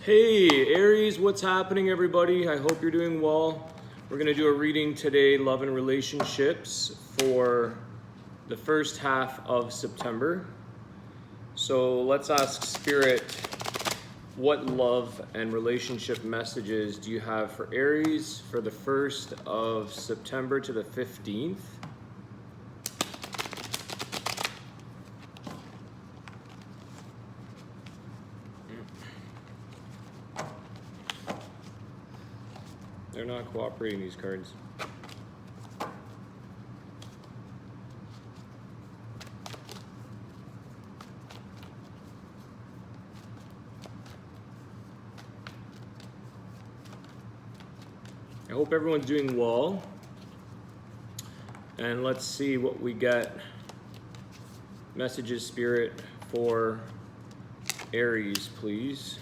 Hey Aries, what's happening everybody? I hope you're doing well. We're going to do a reading today, love and relationships, for the first half of September. So let's ask Spirit, what love and relationship messages do you have for Aries for the 1st of September to the 15th? They're not cooperating, these cards. I hope everyone's doing well. And let's see what we get. Messages, Spirit, for Aries, please.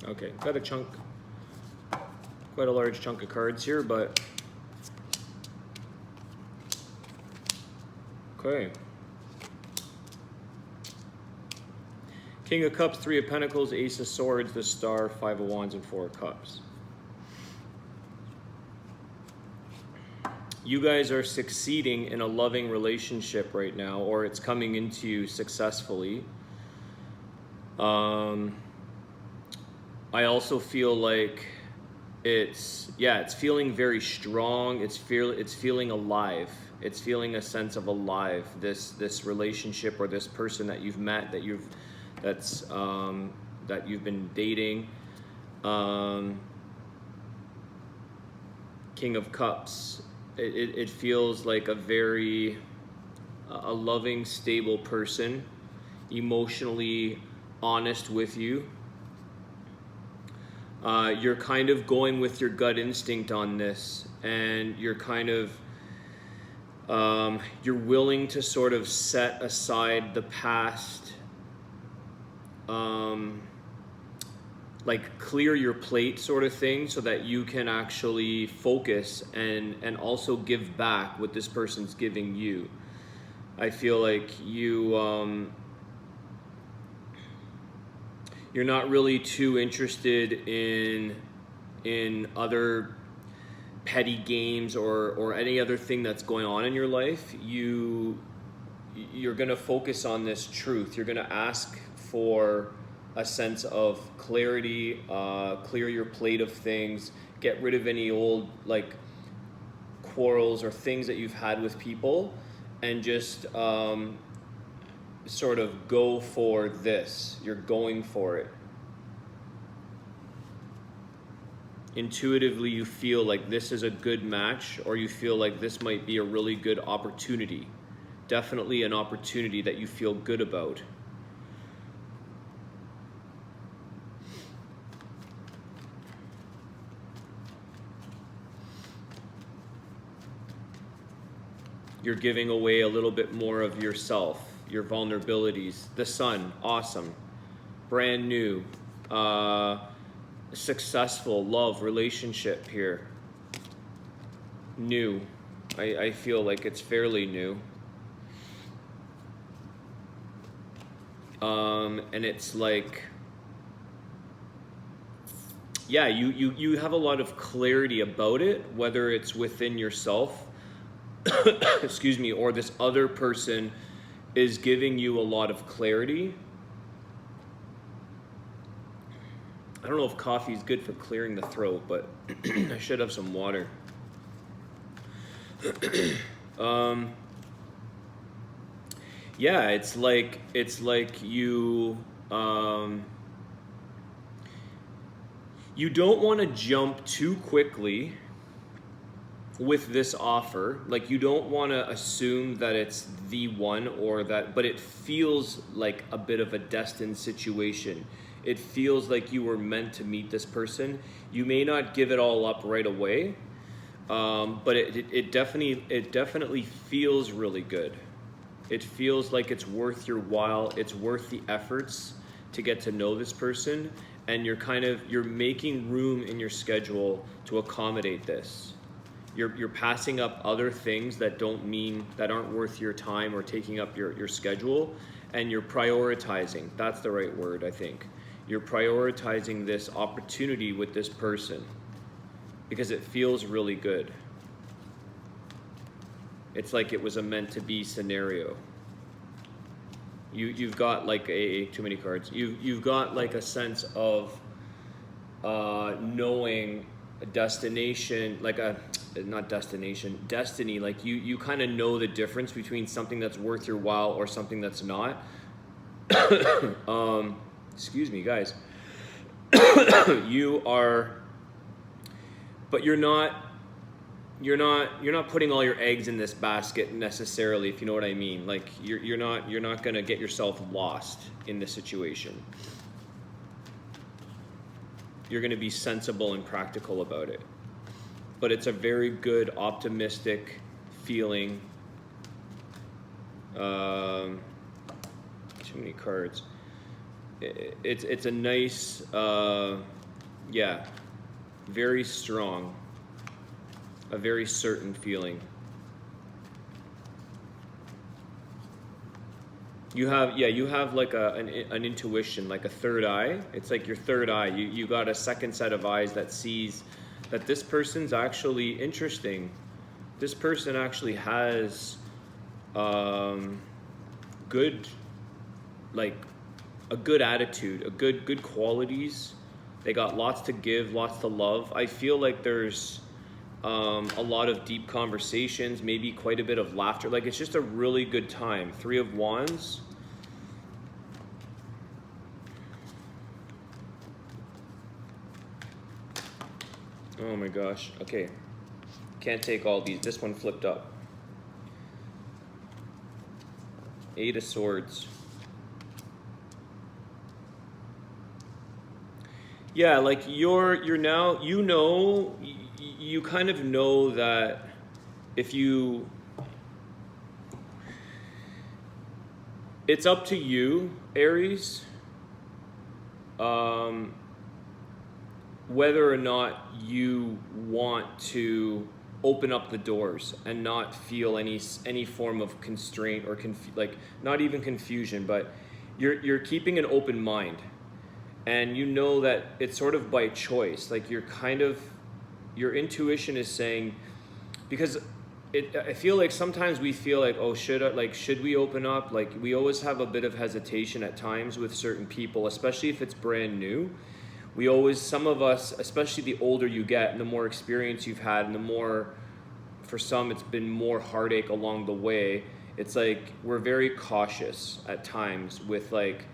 Okay, got a chunk, quite a large chunk of cards here, but okay. King of Cups, Three of Pentacles, Ace of Swords, the Star, Five of Wands, and Four of Cups. You guys are succeeding in a loving relationship right now, or it's coming into you successfully. I also feel like it's feeling very strong. It's feeling alive. It's feeling a sense of alive. This relationship or this person that you've met, that you've been dating. King of Cups. It feels like a very loving, stable person, emotionally honest with you. You're kind of going with your gut instinct on this, and you're kind of you're willing to sort of set aside the past, like clear your plate sort of thing, so that you can actually focus and also give back what this person's giving you. I feel like you're not really too interested in other petty games or any other thing that's going on in your life. You're gonna focus on this truth. You're gonna ask for a sense of clarity, clear your plate of things, get rid of any old like quarrels or things that you've had with people, and just sort of go for this. You're going for it. Intuitively, you feel like this is a good match, or you feel like this might be a really good opportunity. Definitely an opportunity that you feel good about. You're giving away a little bit more of yourself, your vulnerabilities. The Sun, awesome. Brand new. Successful love relationship here. New. I feel like it's fairly new. And it's like, yeah, you have a lot of clarity about it, whether it's within yourself, excuse me, or this other person is giving you a lot of clarity. I don't know if coffee is good for clearing the throat, but I should have some water. Yeah, it's like you you don't want to jump too quickly with this offer. Like, you don't want to assume that it's the one, or that, but it feels like a bit of a destined situation. It feels like you were meant to meet this person. You may not give it all up right away, but it definitely feels really good. It feels like it's worth your while. It's worth the efforts to get to know this person, and you're making room in your schedule to accommodate this. You're passing up other things that aren't worth your time or taking up your schedule, and you're prioritizing. That's the right word, I think. You're prioritizing this opportunity with this person because it feels really good. It's like it was a meant to be scenario. You've got like too many cards. You've got like a sense of knowing a destination, destiny. Like you kind of know the difference between something that's worth your while or something that's not. Excuse me, guys. You are, but you're not putting all your eggs in this basket necessarily, if you know what I mean. Like you're not gonna get yourself lost in the situation. You're gonna be sensible and practical about it. But it's a very good, optimistic feeling. Too many cards. It's a nice, very strong, a very certain feeling. You have like an intuition, like a third eye. It's like your third eye. You got a second set of eyes that sees that this person's actually interesting. This person actually has good, like a good attitude, good qualities. They got lots to give, lots to love. I feel like there's a lot of deep conversations, maybe quite a bit of laughter. Like it's just a really good time. 3 of Wands. Oh my gosh. Okay. Can't take all these. This one flipped up. 8 of Swords. Yeah, like you're now, you kind of know that if it's up to you, Aries, whether or not you want to open up the doors and not feel any form of constraint or like not even confusion, but you're keeping an open mind. And you know that it's sort of by choice. Like your intuition is saying, because I feel like sometimes we feel like, oh, should we open up? Like we always have a bit of hesitation at times with certain people, especially if it's brand new. Some of us, especially the older you get and the more experience you've had and the more, for some, it's been more heartache along the way. It's like we're very cautious at times with like,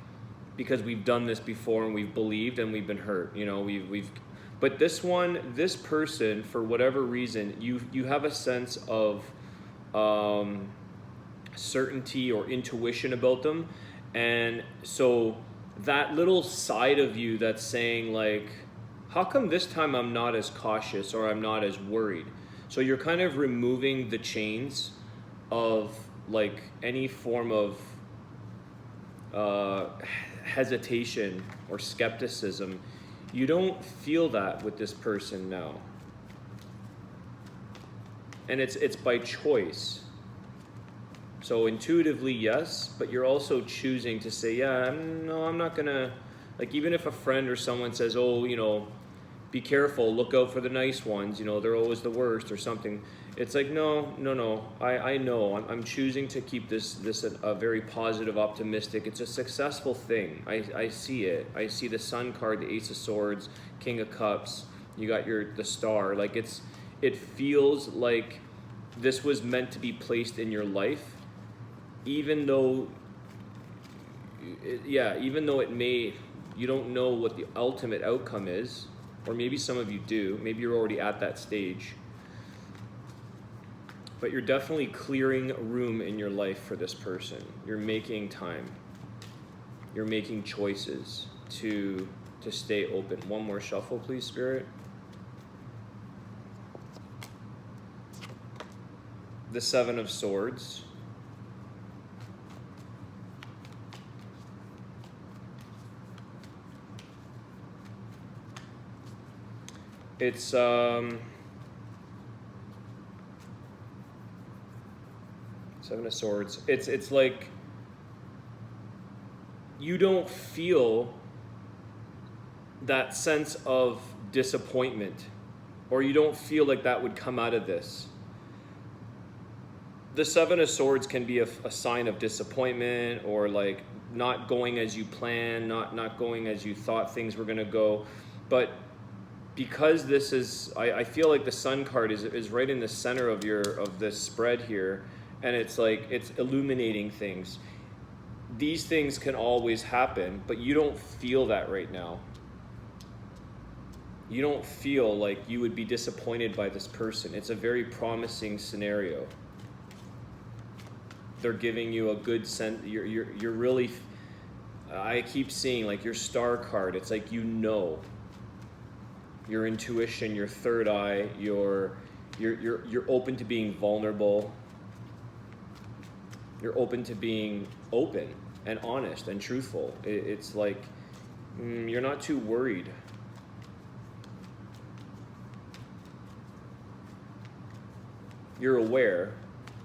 because we've done this before and we've believed and we've been hurt, but this person, for whatever reason, you have a sense of certainty or intuition about them. And so that little side of you that's saying like, how come this time I'm not as cautious or I'm not as worried? So you're kind of removing the chains of like any form of hesitation or skepticism. You don't feel that with this person now. And it's by choice. So intuitively, yes, but you're also choosing to say, yeah, no, I'm not gonna, like even if a friend or someone says, oh, be careful, look out for the nice ones, they're always the worst or something. It's like, no, I know, I'm choosing to keep this a very positive, optimistic, it's a successful thing. I see it. I see the Sun card, the Ace of Swords, King of Cups, you got the Star. Like it feels like this was meant to be placed in your life, even though it may, you don't know what the ultimate outcome is, or maybe some of you do, maybe you're already at that stage. But you're definitely clearing room in your life for this person. You're making time. You're making choices to stay open. One more shuffle, please, Spirit. The 7 of Swords. It's Seven of Swords. It's like you don't feel that sense of disappointment, or you don't feel like that would come out of this. The Seven of Swords can be a sign of disappointment, or like not going as you planned, not going as you thought things were going to go. But because this is, I feel like the Sun card is right in the center of this spread here, and it's like it's illuminating things. These things can always happen, but you don't feel that right now. You don't feel like you would be disappointed by this person. It's a very promising scenario. They're giving you a good sense. You're really, I keep seeing like your Star card. It's like, you know, your intuition, your third eye, you're open to being vulnerable. You're open to being open and honest and truthful. It's like you're not too worried. You're aware.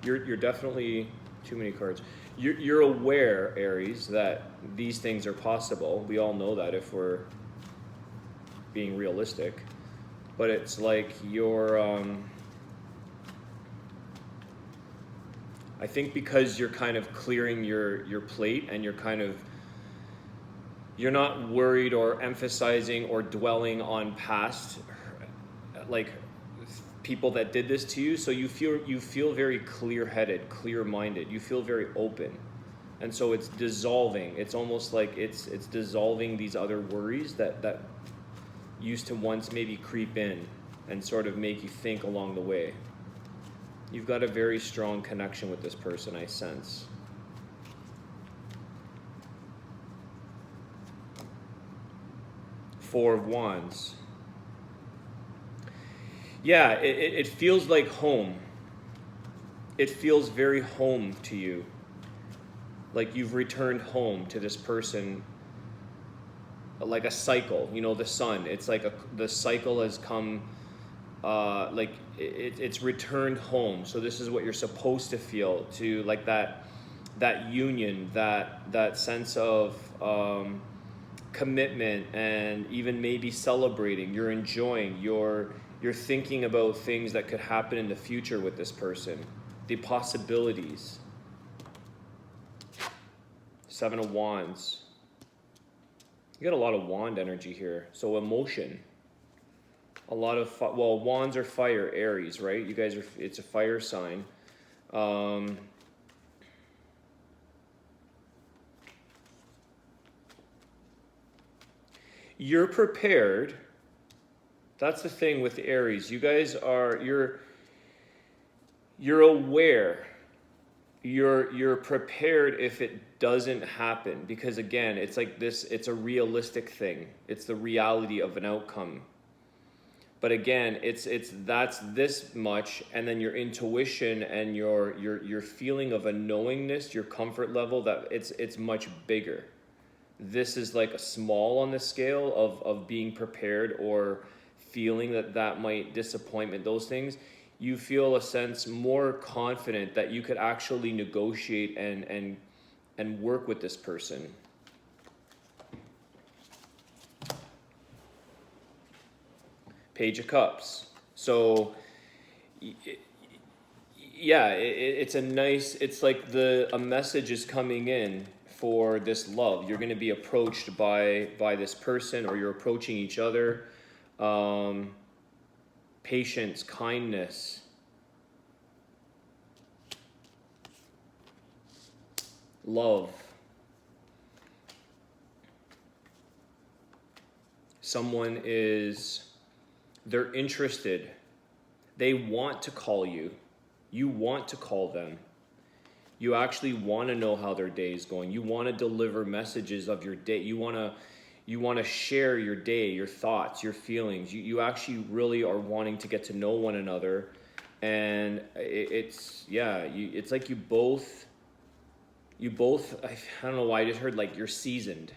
You're definitely too many cards. You're aware, Aries, that these things are possible. We all know that if we're being realistic. But it's like you're I think because you're kind of clearing your plate, and you're not worried or emphasizing or dwelling on past like people that did this to you, so you feel very clear-headed, clear-minded. You feel very open, and so it's dissolving. It's almost like it's dissolving these other worries that used to once maybe creep in and sort of make you think along the way. You've got a very strong connection with this person, I sense. Four of Wands. Yeah, it feels like home. It feels very home to you. Like you've returned home to this person, like a cycle. You know, the sun. It's like the cycle has come, like it's returned home. So this is what you're supposed to feel, to like that union, that sense of commitment, and even maybe celebrating. You're enjoying, you're thinking about things that could happen in the future with this person, the possibilities. Seven of Wands. You got a lot of wand energy here. So emotion. A lot of, well, wands are fire, Aries, right? You guys are, it's a fire sign. You're prepared. That's the thing with Aries. You guys are, you're aware. You're prepared if it doesn't happen, because again, it's like this, it's a realistic thing. It's the reality of an outcome. But again, that's this much, and then your intuition and your feeling of a knowingness, your comfort level, that it's much bigger. This is like a small on the scale of being prepared, or feeling that might disappointment, those things. You feel a sense more confident that you could actually negotiate and work with this person. Page of Cups. So yeah, it's a nice, it's like a message is coming in for this love. You're going to be approached by this person, or you're approaching each other. Patience, kindness, love. Someone they're interested. They want to call you. You want to call them. You actually want to know how their day is going. You want to deliver messages of your day. You want to share your day, your thoughts, your feelings. You actually really are wanting to get to know one another. And it's like you both, I don't know why I just heard like you're seasoned.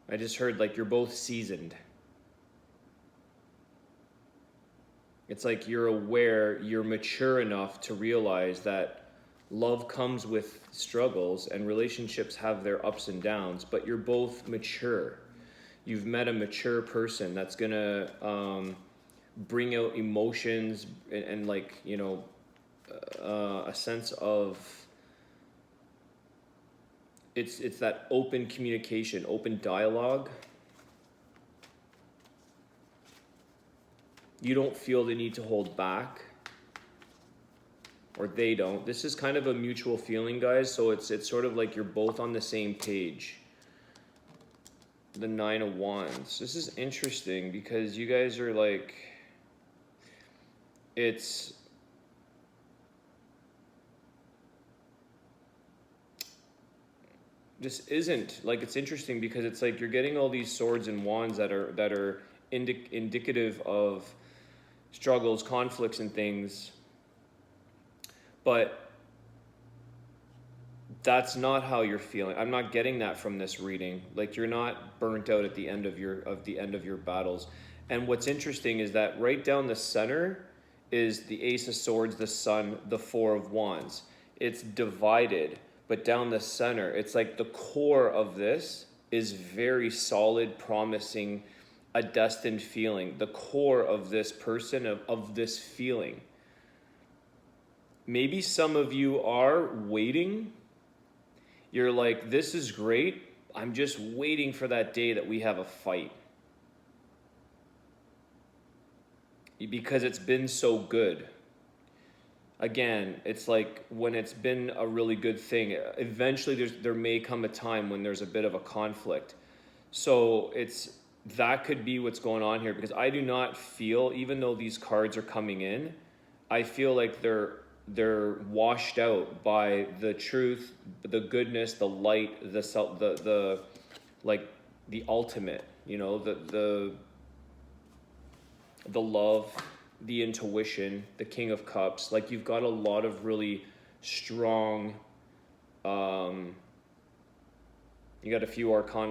I just heard like you're both seasoned. It's like you're aware, you're mature enough to realize that love comes with struggles and relationships have their ups and downs, but you're both mature. You've met a mature person that's gonna bring out emotions and like, you know, a sense of, it's that open communication, open dialogue. You don't feel the need to hold back, or they don't. This is kind of a mutual feeling, guys, so it's sort of like you're both on the same page. The Nine of Wands. This is interesting because you guys are like, this isn't like, it's interesting because it's like you're getting all these swords and wands that are indicative of struggles, conflicts, and things, but that's not how you're feeling. I'm not getting that from this reading. Like, you're not burnt out at the end of your battles. And what's interesting is that right down the center is the Ace of Swords, the Sun, the Four of Wands. It's divided, but down the center, it's like the core of this is very solid, promising, a destined feeling. The core of this person, of this feeling. Maybe some of you are waiting. You're like, this is great. I'm just waiting for that day that we have a fight. Because it's been so good. Again, it's like when it's been a really good thing, eventually there may come a time when there's a bit of a conflict. So that could be what's going on here, because I do not feel, even though these cards are coming in, I feel like they're washed out by the truth, the goodness, the light, the like the ultimate, you know, the love, the intuition, the King of Cups. Like, you've got a lot of really strong, you got a few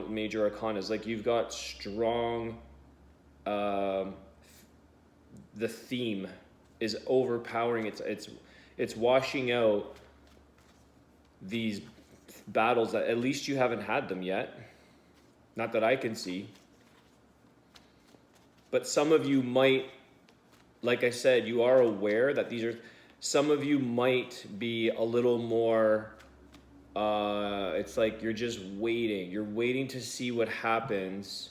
major arcanas. Like, you've got strong, the theme is overpowering. It's washing out these battles that at least you haven't had them yet. Not that I can see. But some of you might, like I said, you are aware that some of you might be a little more, it's like you're just waiting. You're waiting to see what happens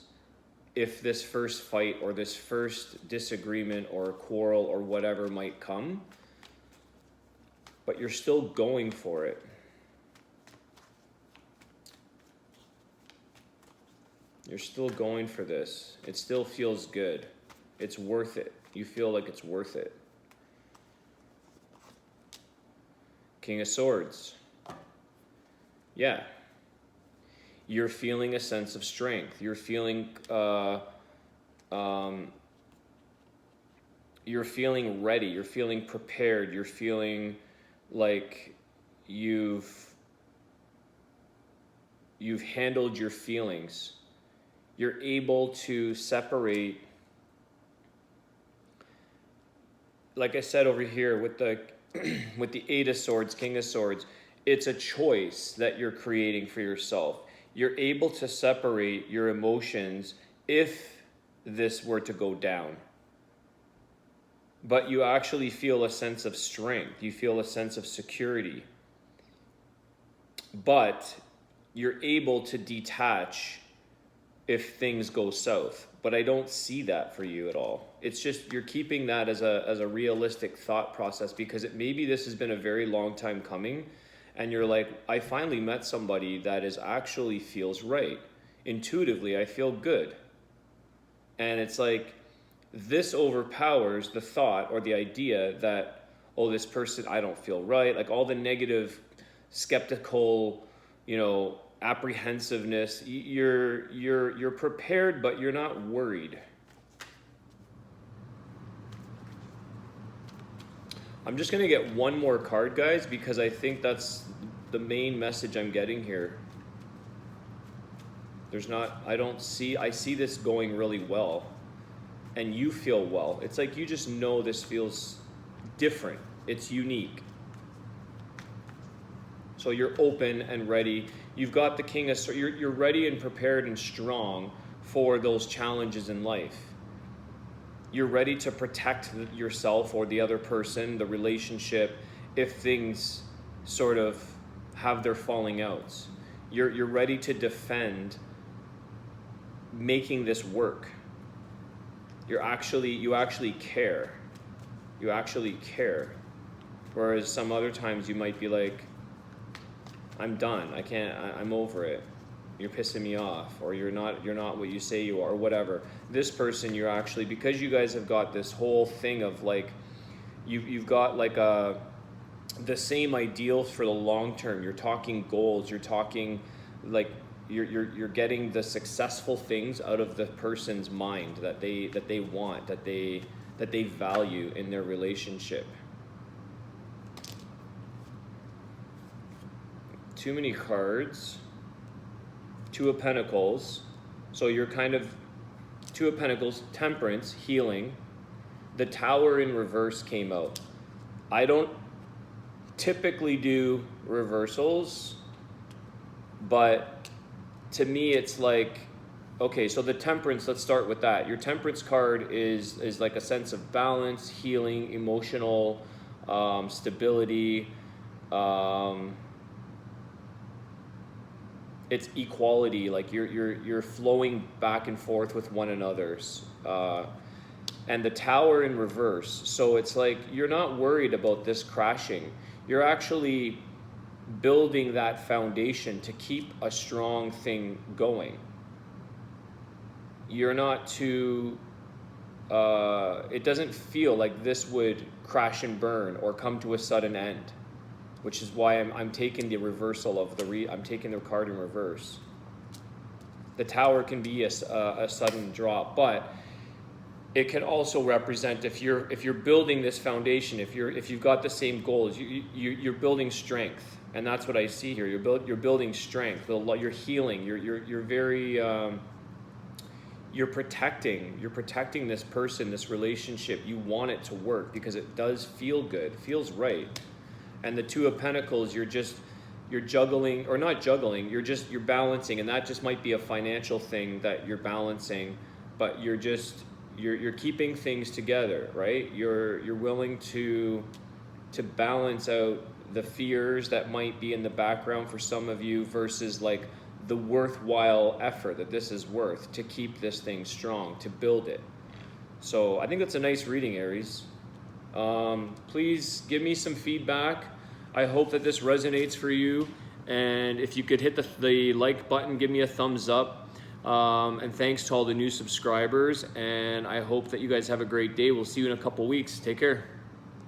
if this first fight or this first disagreement or quarrel or whatever might come. But you're still going for it. You're still going for this. It still feels good. It's worth it. You feel like it's worth it. King of Swords. Yeah. You're feeling a sense of strength. You're feeling ready. You're feeling prepared. You're feeling like you've handled your feelings. You're able to separate, like I said over here with the with the Eight of Swords, King of Swords, it's a choice that you're creating for yourself. You're able to separate your emotions if this were to go down. But you actually feel a sense of strength. You feel a sense of security. But you're able to detach if things go south. But I don't see that for you at all. It's just you're keeping that as a realistic thought process, because maybe this has been a very long time coming, and you're like, I finally met somebody that actually feels right. Intuitively, I feel good. And it's like, this overpowers the thought or the idea that, oh, this person, I don't feel right. Like, all the negative, skeptical, apprehensiveness. You're prepared, but you're not worried. I'm just gonna get one more card, guys, because I think that's the main message I'm getting here. I see this going really well. and you feel well. It's like you just know this feels different. It's unique. So you're open and ready. You've got the King of Swords. You're ready and prepared and strong for those challenges in life. You're ready to protect yourself or the other person, the relationship, if things sort of have their falling outs. You're ready to defend making this work. You actually care. You actually care. Whereas some other times you might be like, I'm done. I'm over it. You're pissing me off, or you're not what you say you are, or whatever. This person, you're actually, because you guys have got this whole thing of like, you've got like the same ideals for the long term. You're talking goals. You're talking like you're getting the successful things out of the person's mind that they want, that they value in their relationship. Too many cards. Two of Pentacles. So you're kind of Two of Pentacles, Temperance, healing. The Tower in reverse came out. I don't typically do reversals, but to me it's like, okay, so the Temperance, let's start with that. Your Temperance card is like a sense of balance, healing, emotional stability. It's equality, like you're flowing back and forth with one another's. And the Tower in reverse, so it's like you're not worried about this crashing. You're actually building that foundation to keep a strong thing going. You're not too, it doesn't feel like this would crash and burn or come to a sudden end, which is why I'm taking the reversal of I'm taking the card in reverse. The Tower can be a sudden drop, but it can also represent if you're building this foundation, if you've got the same goals, you're building strength, and that's what I see here. You're building strength. You're healing. You're very you're protecting this person, this relationship. You want it to work because it does feel good, feels right. And the Two of Pentacles, you're juggling, or not juggling, you're balancing, and that just might be a financial thing that you're balancing, but you're keeping things together, right? You're willing to balance out the fears that might be in the background for some of you versus like the worthwhile effort that this is worth to keep this thing strong, to build it. So I think that's a nice reading, Aries. Please give me some feedback. I hope that this resonates for you, and if you could hit the like button, give me a thumbs up, and thanks to all the new subscribers, and I hope that you guys have a great day. We'll see you in a couple weeks. Take care.